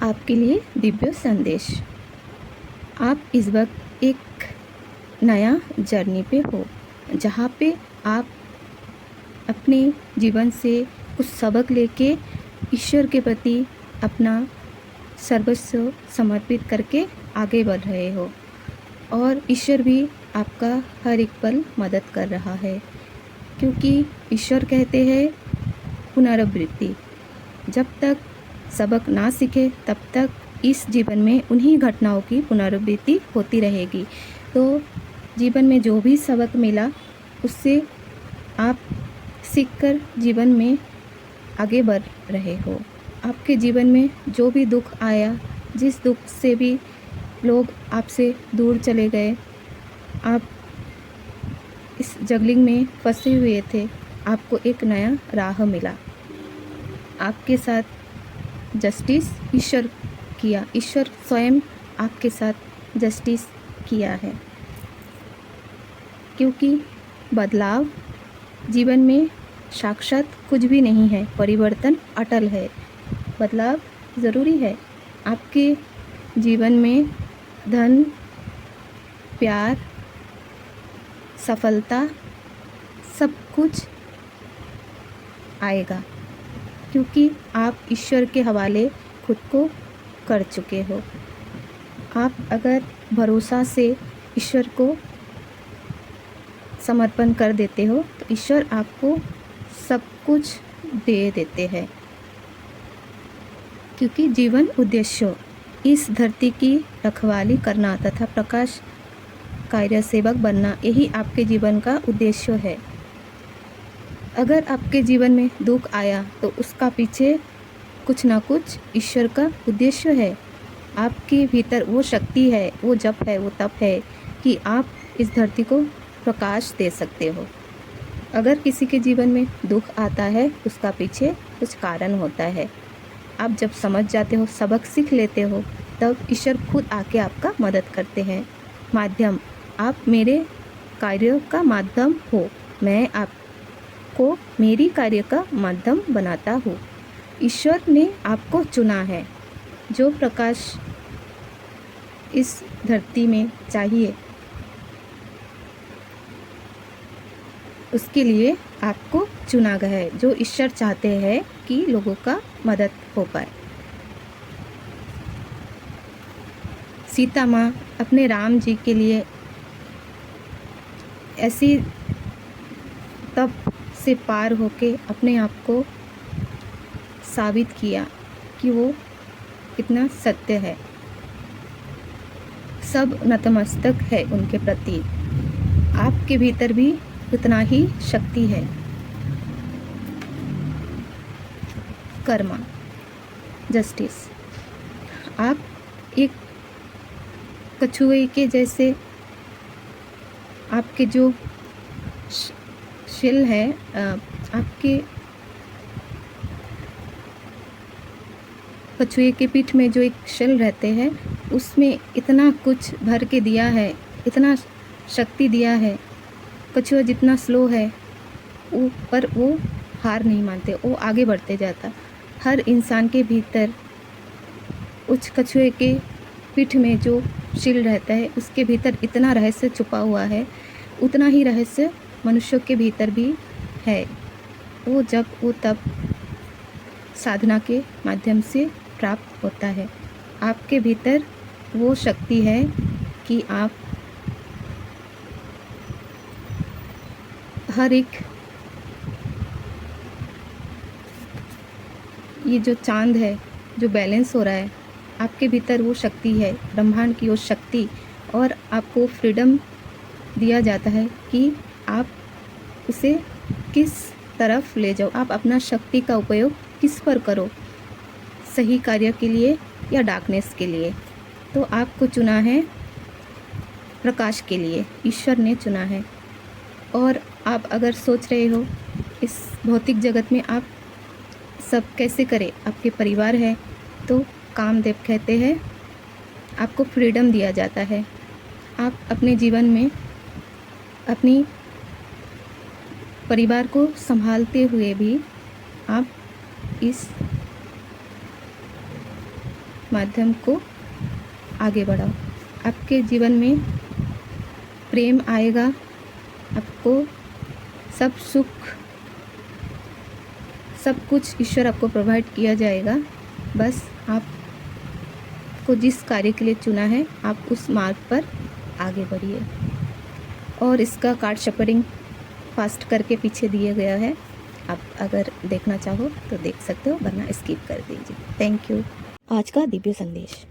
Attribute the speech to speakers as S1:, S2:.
S1: आपके लिए दिव्य संदेश। आप इस वक्त एक नया जर्नी पे हो, जहाँ पे आप अपने जीवन से कुछ सबक लेके ईश्वर के प्रति अपना सर्वस्व समर्पित करके आगे बढ़ रहे हो, और ईश्वर भी आपका हर एक पल मदद कर रहा है, क्योंकि ईश्वर कहते हैं पुनरावृत्ति। जब तक सबक ना सीखे तब तक इस जीवन में उन्हीं घटनाओं की पुनरावृत्ति होती रहेगी। तो जीवन में जो भी सबक मिला उससे आप सीखकर जीवन में आगे बढ़ रहे हो। आपके जीवन में जो भी दुख आया, जिस दुख से भी लोग आपसे दूर चले गए, आप इस जगलिंग में फंसे हुए थे, आपको एक नया राह मिला। आपके साथ जस्टिस ईश्वर किया, ईश्वर स्वयं आपके साथ जस्टिस किया है, क्योंकि बदलाव जीवन में साक्षात कुछ भी नहीं है, परिवर्तन अटल है। बदलाव ज़रूरी है। आपके जीवन में धन, प्यार, सफलता सब कुछ आएगा, क्योंकि आप ईश्वर के हवाले खुद को कर चुके हो। आप अगर भरोसा से ईश्वर को समर्पण कर देते हो तो ईश्वर आपको सब कुछ दे देते हैं, क्योंकि जीवन उद्देश्य इस धरती की रखवाली करना तथा प्रकाश कार्य सेवक बनना, यही आपके जीवन का उद्देश्य है। अगर आपके जीवन में दुख आया तो उसका पीछे कुछ ना कुछ ईश्वर का उद्देश्य है। आपके भीतर वो शक्ति है, वो जप है, वो तप है कि आप इस धरती को प्रकाश दे सकते हो। अगर किसी के जीवन में दुख आता है उसका पीछे कुछ कारण होता है। आप जब समझ जाते हो, सबक सीख लेते हो, तब ईश्वर खुद आके आपका मदद करते हैं। माध्यम, आप मेरे कार्य का माध्यम हो, मैं आपको मेरी कार्य का माध्यम बनाता हूँ। ईश्वर ने आपको चुना है। जो प्रकाश इस धरती में चाहिए उसके लिए आपको चुना गया है। जो ईश्वर चाहते हैं कि लोगों का मदद हो पाए। सीता माँ अपने राम जी के लिए ऐसी तप से पार होके अपने आप को साबित किया कि वो कितना सत्य है। सब नतमस्तक है उनके प्रति। आपके भीतर भी उतना ही शक्ति है। कर्मा, जस्टिस, आप एक कछुए के जैसे, आपके जो शिल है, आपके कछुए के पीठ में जो एक शिल रहते हैं उसमें इतना कुछ भर के दिया है, इतना शक्ति दिया है। कछुआ जितना स्लो है पर वो हार नहीं मानते, वो आगे बढ़ते जाता। हर इंसान के भीतर उस कछुए के पीठ में जो शिल रहता है उसके भीतर इतना रहस्य छुपा हुआ है, उतना ही रहस्य मनुष्यों के भीतर भी है। वो जब वो तब साधना के माध्यम से प्राप्त होता है। आपके भीतर वो शक्ति है कि आप हर एक, ये जो चांद है जो बैलेंस हो रहा है, आपके भीतर वो शक्ति है, ब्रह्मांड की वो शक्ति। और आपको फ्रीडम दिया जाता है कि आप उसे किस तरफ ले जाओ, आप अपना शक्ति का उपयोग किस पर करो, सही कार्य के लिए या डार्कनेस के लिए। तो आपको चुना है प्रकाश के लिए, ईश्वर ने चुना है। और आप अगर सोच रहे हो इस भौतिक जगत में आप सब कैसे करें, आपके परिवार है, तो कामदेव कहते हैं आपको फ्रीडम दिया जाता है। आप अपने जीवन में अपनी परिवार को संभालते हुए भी आप इस माध्यम को आगे बढ़ाओ। आपके जीवन में प्रेम आएगा, आपको सब सुख, सब कुछ ईश्वर आपको प्रोवाइड किया जाएगा। बस आपको जिस कार्य के लिए चुना है आप उस मार्ग पर आगे बढ़िए। और इसका कार्ड शफलिंग फास्ट करके पीछे दिया गया है, आप अगर देखना चाहो तो देख सकते हो, वरना स्किप कर दीजिए। Thank you. आज का दिव्य संदेश।